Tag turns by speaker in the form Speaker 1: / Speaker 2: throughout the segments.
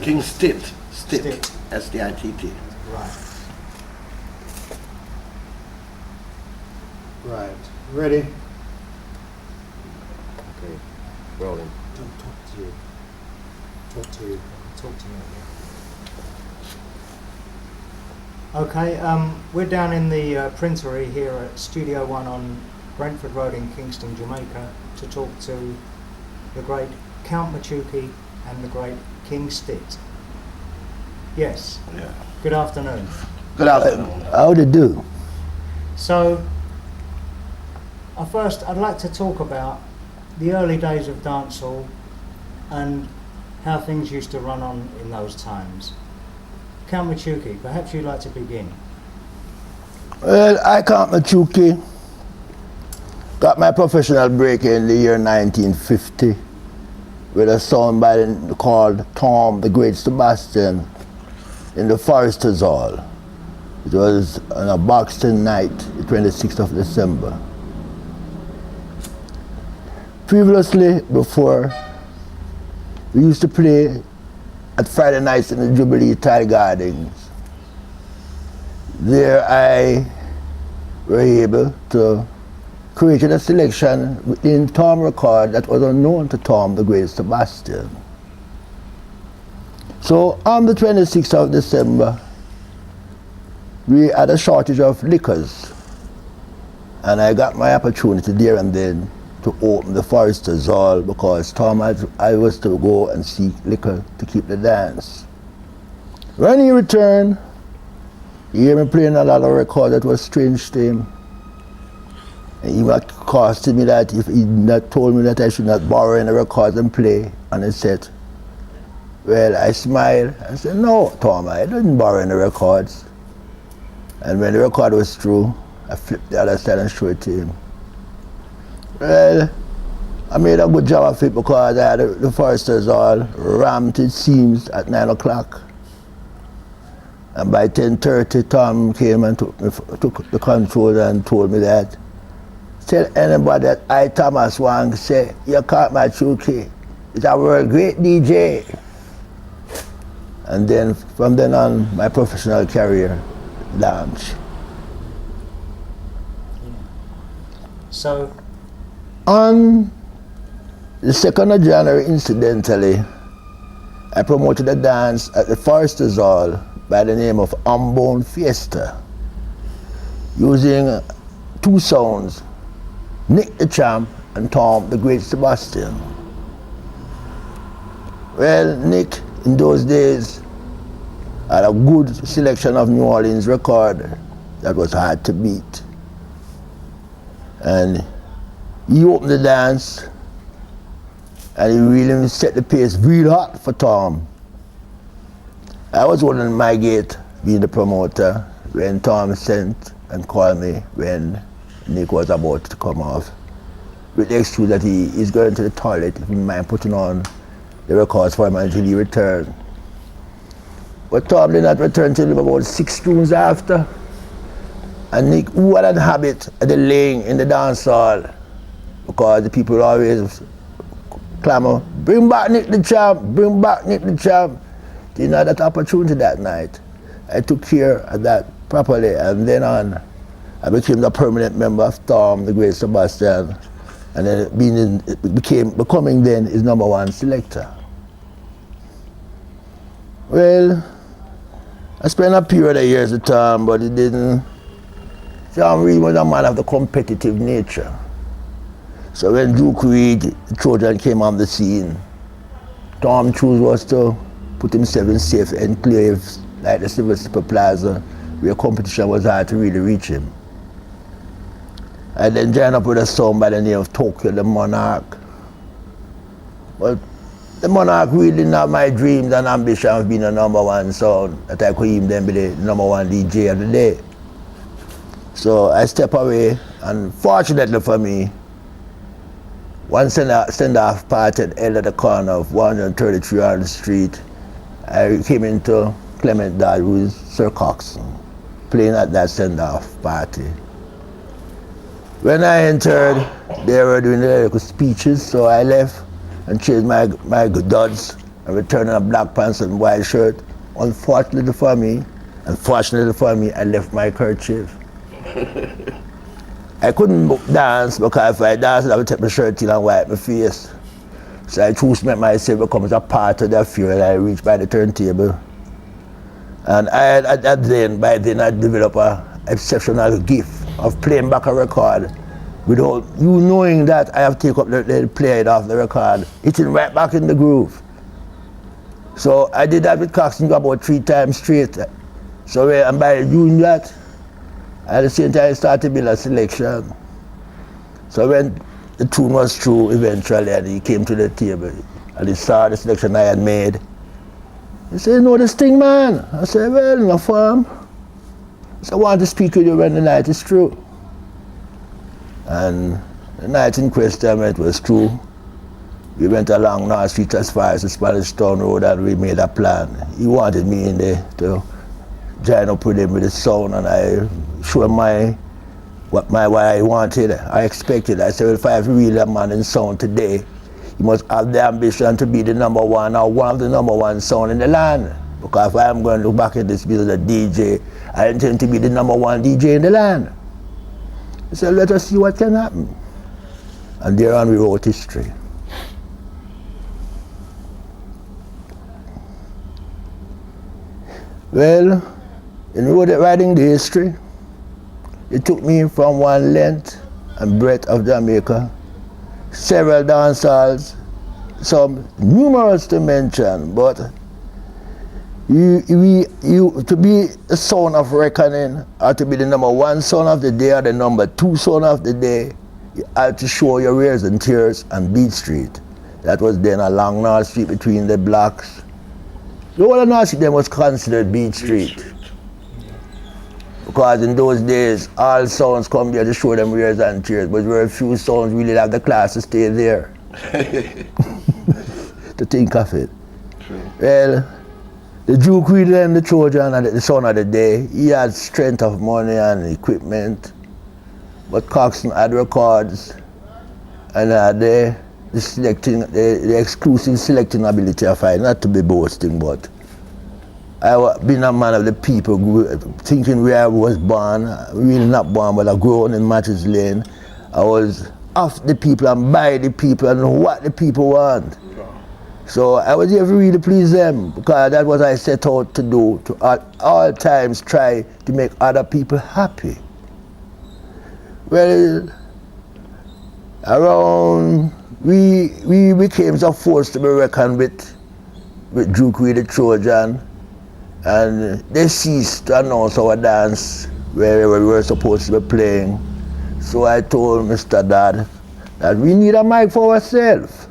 Speaker 1: King Stitt.
Speaker 2: Stitt.
Speaker 1: S-T-I-T-T.
Speaker 2: Right. Right. Ready?
Speaker 3: Okay. Rolling.
Speaker 2: Don't talk to you. Talk to you. Talk to me. Okay, we're down in the printery here at Studio One on Brentford Road in Kingston, Jamaica, to talk to the great Count Machuki and the great King Stitt. Yes.
Speaker 1: Yeah.
Speaker 2: Good afternoon.
Speaker 1: Good afternoon.
Speaker 4: How do you do?
Speaker 2: So, first I'd like to talk about the early days of dancehall and how things used to run on in those times. Count Machuki, perhaps you'd like to begin.
Speaker 4: Well, I Count Machuki got my professional break in the year 1950 with a song called Tom the Great Sebastian in the Foresters Hall. It was on a Boxing night, the 26th of December. Previously, before, we used to play at Friday nights in the Jubilee Tide Gardens. There I were able to create a selection within Tom record that was unknown to Tom the Great Sebastian. So on the 26th of December, we had a shortage of liquors, and I got my opportunity there and then to open the Foresters Hall because Tom I was to go and seek liquor to keep the dance. When he returned, he heard me playing a lot of records that was strange to him. And he accosted me that if he not told me that I should not borrow any records and play on the set. Well, I smiled. I said, no, Tom, I didn't borrow any records. And when the record was through, I flipped the other side and showed it to him. Well, I made a good job of it because I had the Foresters Hall rammed, it seems, at 9 o'clock. And by 10:30, Tom came and took the control and told me that, tell anybody that I, Thomas Wang, say, you Count Machuki, it's a world great DJ. And then, from then on, my professional career launched.
Speaker 2: So,
Speaker 4: on the 2nd of January, incidentally, I promoted a dance at the Foresters Hall by the name of Ambone Fiesta, using two sounds, Nick the Champ and Tom the Great Sebastian. Well, Nick, in those days, had a good selection of New Orleans record that was hard to beat. And he opened the dance, and he really set the pace real hot for Tom. I was holding my gate, being the promoter, when Tom sent and called me when Nick was about to come off, with the excuse that he is going to the toilet, if he mind putting on the records for him until he returned. But Tom did not return till about 6 tunes after. And Nick, who had a habit of delaying in the dance hall, because the people always clamor, bring back Nick the Champ, bring back Nick the Champ. Didn't have that opportunity that night. I took care of that properly, and then on, I became the permanent member of Tom the Great Sebastian, and then becoming then his #1 selector. Well, I spent a period of years with Tom, but it didn't. Tom really was a man of the competitive nature. So when Duke Reed, the Trojan, came on the scene, Tom chose was to put himself in safe enclaves like the Civil Super Plaza, where competition was hard to really reach him. I then joined up with a song by the name of Tokyo the Monarch. But the Monarch really didn't have my dreams and ambition of being a #1 sound, that I could even then be the #1 DJ of the day. So I stepped away, and fortunately for me, one send-off party held at the corner of 133 on the street. I came into Clement Dodd, who is Sir Coxon, playing at that send-off party. When I entered, they were doing the lyrical speeches, so I left and changed my duds and returning a black pants and white shirt. Unfortunately for me, I left my kerchief. I couldn't dance because if I danced, I would take my shirt in and wipe my face. So I chose to make myself become a part of the affair, and I reached by the turntable. And by then I developed an exceptional gift of playing back a record without you knowing that I have taken up the play it off the record, hitting right back in the groove. So I did that with Coxsone about 3 times straight. So and by doing that, at the same time I started to build a selection. So when the tune was through eventually and he came to the table and he saw the selection I had made, he said, "You know this thing, man?" I said, "Well, no farm." So I want to speak with you when the night is through. And the night in question, when it was through, we went along North Street as far as the Spanish Town Road and we made a plan. He wanted me in there to join up with him with the sound, and I showed him what I wanted, I expected. I said, well, if I have really a man in sound today, he must have the ambition to be the number one or one of the number one sound in the land. Because if I am going to look back at this business as a DJ, I intend to be the number one DJ in the land. He said, let us see what can happen. And thereon we wrote history. Well, in writing the history, it took me from one length and breadth of Jamaica, several dance halls, some numerous to mention, but to be a sound of reckoning, or to be the number one sound of the day or the number two sound of the day, you had to show your wears and tears on Beat Street. That was then along North Street between the blocks. The whole of North Street then was considered Beat Street. Because in those days, all sounds come there to show them wears and tears, but very few sounds really have the class to stay there. To think of it.
Speaker 1: True.
Speaker 4: Well, the Duke really and the Trojan and the son of the day, he had strength of money and equipment, but Coxsone had records and had the exclusive selecting ability of I, not to be boasting, but I been a man of the people, thinking where I was born, really not born, but I grew up in Matches Lane. I was of the people and by the people and what the people want. So I was here to really please them, because that's what I set out to do, to at all times try to make other people happy. Well, around, we became so forced to be reckoned with Duke the Trojan, and they ceased to announce our dance wherever we were supposed to be playing. So I told Mr. Dad that we need a mic for ourselves.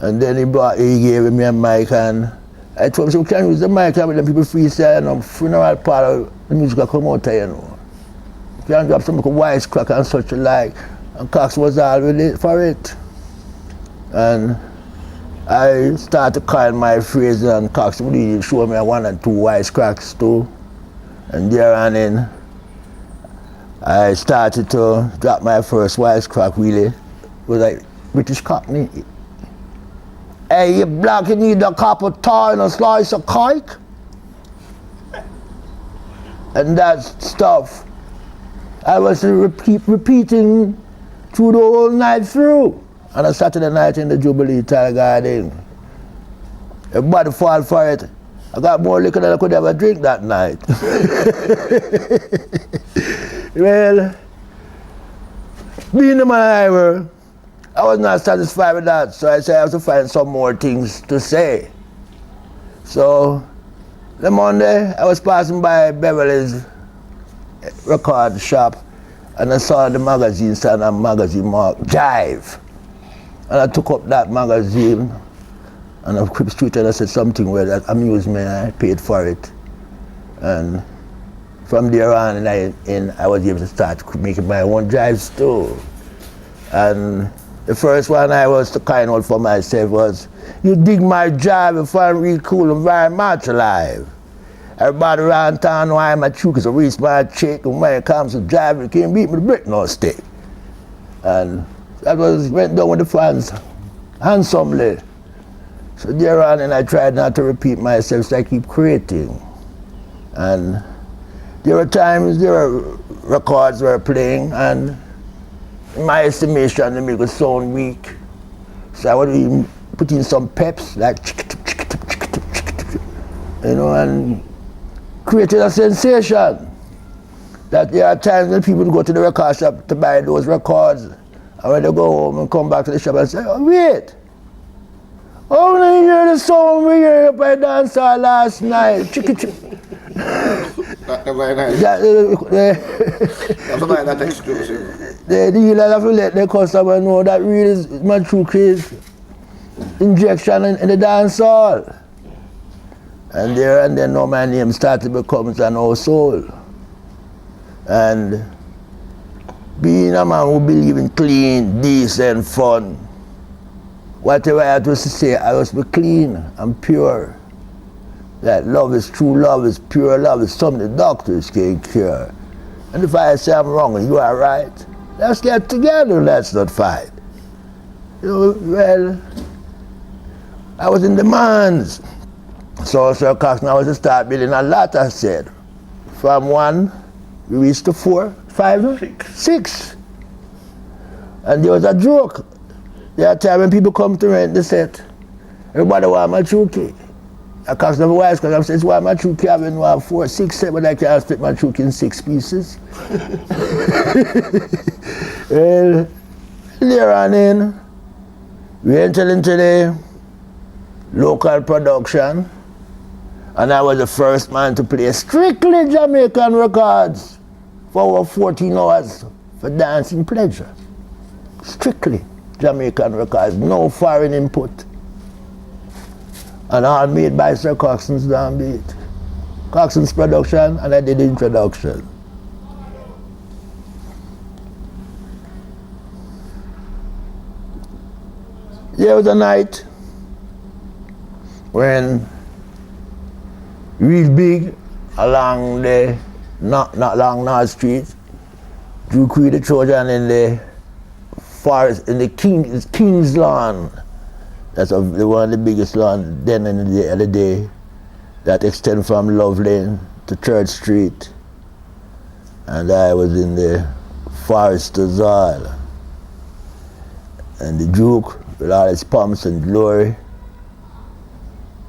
Speaker 4: And then he gave me a mic, and I told him, so we can use the mic and let people freestyle, and funeral part of the music will come out there, you know. You can drop some wisecrack and such like, and Cox was all with it for it. And I started calling my phrases, and Cox would really show me 1 and 2 wisecracks too. And there and then, I started to drop my first wisecrack really. It was like British Cockney. Hey, you black, you need a cup of tar and a slice of cake? And that stuff, I was repeating through the whole night through. On a Saturday night in the Jubilee Tile Garden. Everybody fall for it. I got more liquor than I could ever drink that night. Well, being the man I were, I was not satisfied with that, so I said I have to find some more things to say. So, the Monday, I was passing by Beverly's record shop, and I saw the magazine, stand a magazine marked Jive. And I took up that magazine, and I crept straight and I said something where that amused me, and I paid for it. And from there on, I was able to start making my own Jives too. And the first one I was to kind out for myself was, you dig my jive if I'm real cool and very much alive. Everybody around town know I'm Machuki, so reach my chick, and when it comes to jive, you can't beat me with a brick no stick. And that went down with the fans handsomely. So there on, and I tried not to repeat myself, so I keep creating. And there were times there were records were playing, and in my estimation, they make it sound weak. So I would even put in some peps, like you know, and created a sensation. That there are times when people go to the record shop to buy those records, and when they go home and come back to the shop and say, oh, wait, oh, when I hear the song we heard up at dancer last night.
Speaker 1: That's exclusive.
Speaker 4: The dealer have to let the customer know that really is Machuki's injection in the dance hall. And there and then now my name started to become an old soul. And being a man who believes in clean, decent, fun, whatever I had to say, I must be clean and pure. That love is true love, is pure love, is something the doctors can cure. And if I say I'm wrong and you are right, let's get together, let's not fight. You know, well, I was in demands. So Sir Cox, I was to start building a lot, I said. From 1, we reached to 4, 5, 6. And there was a joke. There are times when people come to rent the set, everybody want Machuki. I Cox never wise because I'm saying, why Machuki having 1, 4, 6, 7, I can't split Machuki in 6 pieces. Well, there on in, we entered into the local production, and I was the first man to play strictly Jamaican records for over 14 hours for dancing pleasure. Strictly Jamaican records, no foreign input. And all made by Sir Coxson's downbeat. Coxson's production, and I did the introduction. There was a night when real big along the not long North Street, Drew Creed the Trojan in the forest, in the King's Lawn. That's the one of the biggest lawn then in the other day, that extend from Love Lane to Church Street. And I was in the Forester's Hall. And the Duke, with all his pomps and glory,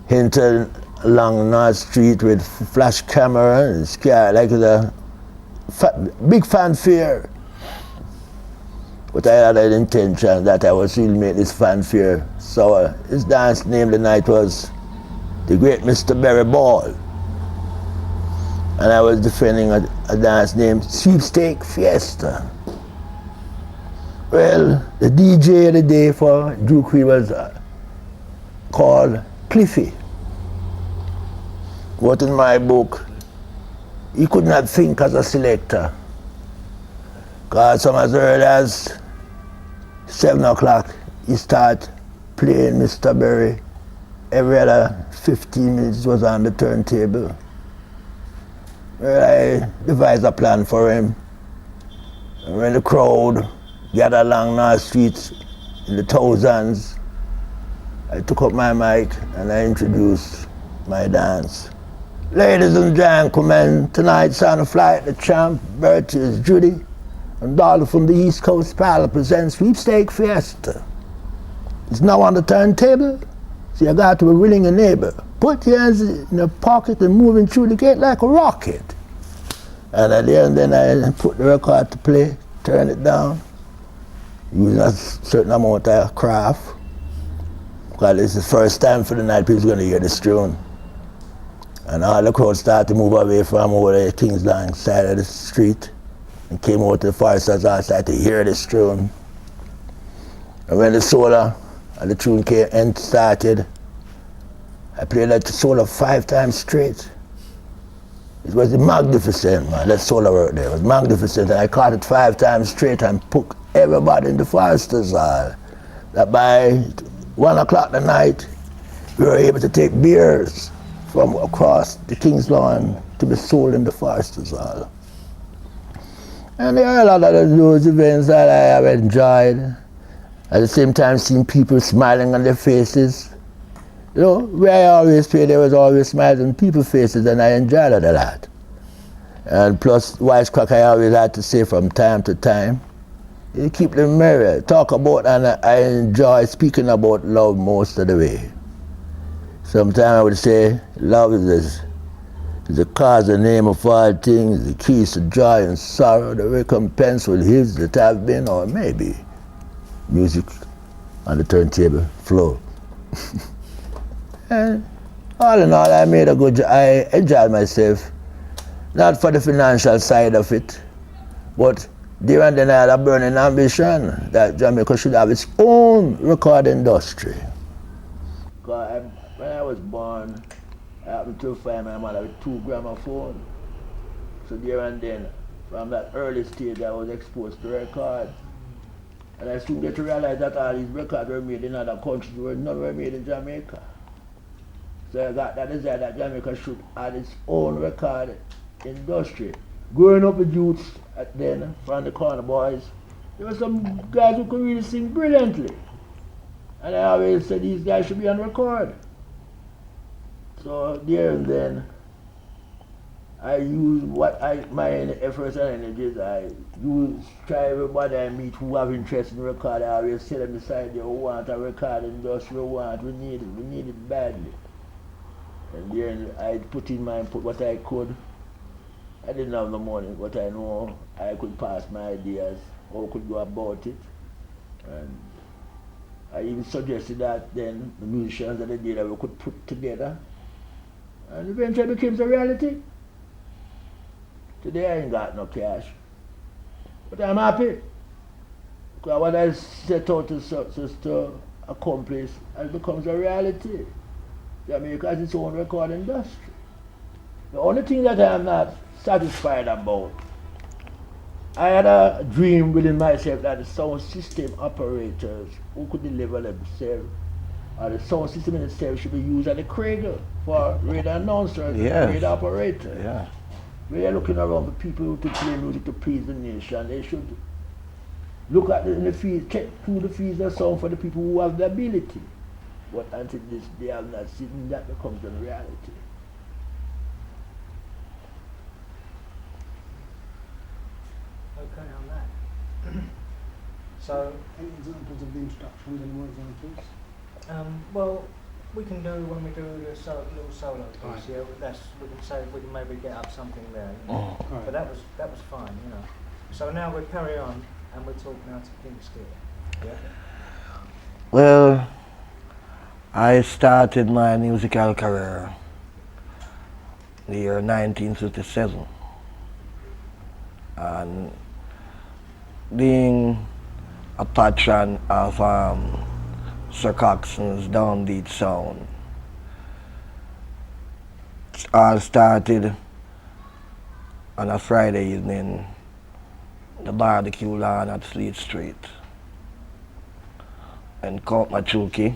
Speaker 4: hinted along North Street with flash camera and sky like a big fanfare. But I had an intention that I was really make this fanfare. So his dance name the night was the great Mr. Berry Ball. And I was defending a dance named Sweepstake Fiesta. Well, the DJ of the day for Drew Creed was called Cliffy. What in my book, he could not think as a selector. Because some as early as 7 o'clock, he start playing Mr. Berry. Every other 15 minutes was on the turntable. Well, I devised a plan for him. And when the crowd gathered along North Street in the thousands, I took up my mic and I introduced my dance. Ladies and gentlemen, tonight's on the flight, the champ, Bertie is Judy, and Dolly from the East Coast Pal presents Sweepstake Fiesta. It's now on the turntable, so you got to be willing a neighbor. Put your hands in the pocket and moving through the gate like a rocket. And at the end, then I put the record to play, turn it down, using a certain amount of craft. Because it's the first time for the night people's going to hear this tune. And all the crowd started to move away from over the Kingsland side of the street and came over to the Forester's Hall, started to hear this tune. And when the solo and the tune started, I played that solo 5 times straight. It was magnificent, man. That solo work there. It was magnificent. And I caught it 5 times straight and put everybody in the Forester's Hall. That by 1 o'clock the night, we were able to take beers from across the King's Lawn to be sold in the Forester's Hall. And there are a lot of those events that I have enjoyed. At the same time, seeing people smiling on their faces, You know, where I always play, there was always smiles on people's faces, and I enjoyed it a lot. And plus, wisecrack I always had to say from time to time. You keep them merry, talk about, and I enjoy speaking about love most of the way. Sometimes I would say, love is the cause and name of all things, the keys to joy and sorrow, the recompense for his that have been, or maybe music on the turntable floor. And all in all, I made a good job. I enjoyed myself, not for the financial side of it, but there and then I had a burning ambition that Jamaica should have its own record industry. When I was born, I happened to find my mother with 2 gramophones. So there and then, from that early stage, I was exposed to records. And I soon get to realize that all these records were made in other countries, none were made in Jamaica. So I got that desire that Jamaica should have its own record industry. Growing up with youths then, from the corner boys, there were some guys who could really sing brilliantly. And I always said these guys should be on record. So there and then, I use my efforts and energies, try everybody I meet who have interest in record, I always set them aside, they want a record industry, we need it badly. And then I put what I could. I didn't have the money, but I know I could pass my ideas, how I could go about it. And I even suggested that then the musicians of the day that we could put together. And eventually it became a reality. Today I ain't got no cash, but I'm happy. Because what I set out to accomplish has becomes a reality. Jamaica has its own record industry. The only thing that I am not satisfied about, I had a dream within myself that the sound system operators who could deliver themselves, or the sound system in itself should be used as a cradle for radio announcers, radio operators.
Speaker 3: Yeah.
Speaker 4: We are looking around for people to play music to please the nation. They should look at the field, check through the fields of sound for the people who have the ability. But until this day, have not seen that becomes a reality.
Speaker 2: Okay on that. So,
Speaker 1: Any examples of the introductions, any more examples?
Speaker 2: well, we can do when we do the little solo piece. Yeah, we can maybe get up something there. You know?
Speaker 1: Right.
Speaker 2: But that was fine, you know. So now we carry on and we talk now to King Stitt. Yeah.
Speaker 5: Well, I started my musical career in the year 1957, and being a patron of Sir Coxson's downbeat sound. It all started on a Friday evening, the barbecue lawn at Fleet Street. And Count Machuki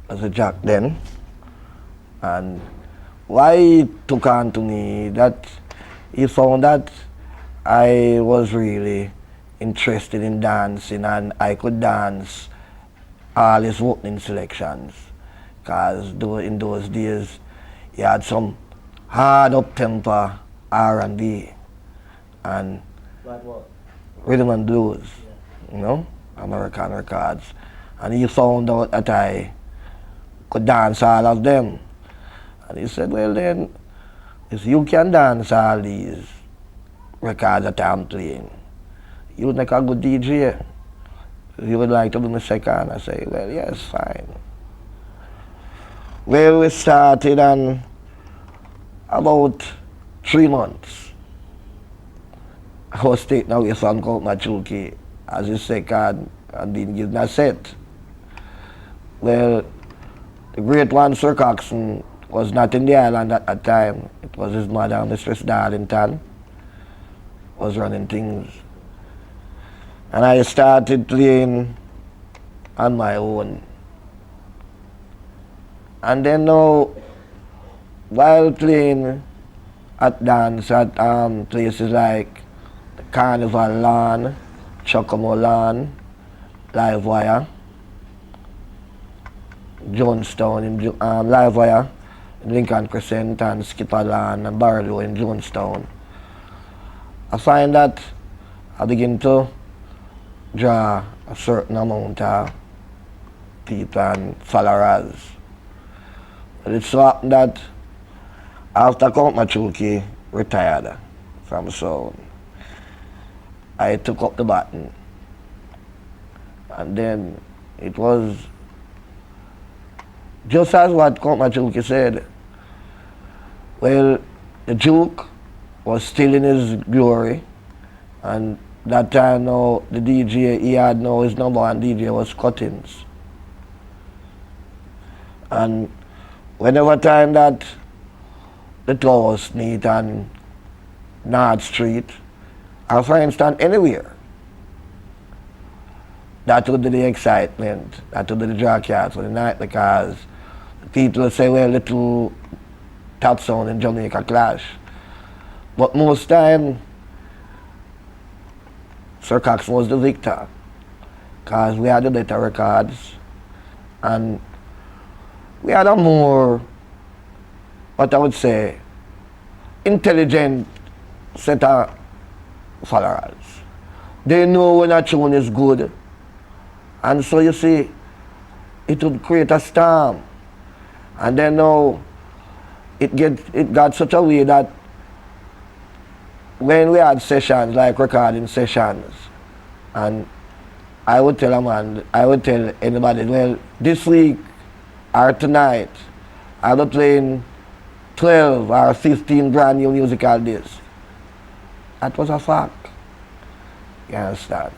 Speaker 5: was a jack then. And why he took on to me, that he found that I was really interested in dancing and I could dance all his opening selections. Because in those days, he had some hard up-tempo R&B and
Speaker 2: Like what?
Speaker 5: rhythm and blues, you know, American records. And he found out that I could dance all of them. And he said, well then, if you can dance all these records that I'm playing, you would make a good DJ. You would like to be my second? I say, well, yes, fine. Well, we started in about 3 months. I was taking away from Count Machuki as his second and didn't give me a set. Well, the great one, Sir Coxson, was not in the island at that time. It was his mother, Mistress Darlington, was running things. And I started playing on my own. And then now, while playing at dance at places like the Carnival Lawn, Chocomo Lawn, Live Wire, Jonestown, in Livewire, in Lincoln Crescent, and Skipperland and Barlow in Jonestown. I find that I begin to draw a certain amount of people and followers. But it so happened that after Count Machuki retired from sound, I took up the baton. And then it was just as what Count Machuki said. Well, the Duke was still in his glory, and that time now the DJ he had now his number one DJ was Cuttings. And whenever time that the Towers meet and North Street, or for instance anywhere, that would be the excitement, that would be the draw card for the night, because people say, well, the two top sound in Jamaica clash. But most time, Sir Cox was the victor, because we had the better records, and we had a more, what I would say, intelligent set of followers. They know when a tune is good, and so you see, it would create a storm. And then now, it got such a way that when we had sessions, like recording sessions, and I would tell a man, I would tell anybody, well, this week or tonight, I'll be playing 12 or 15 brand new musical discs. That was a fact. You understand?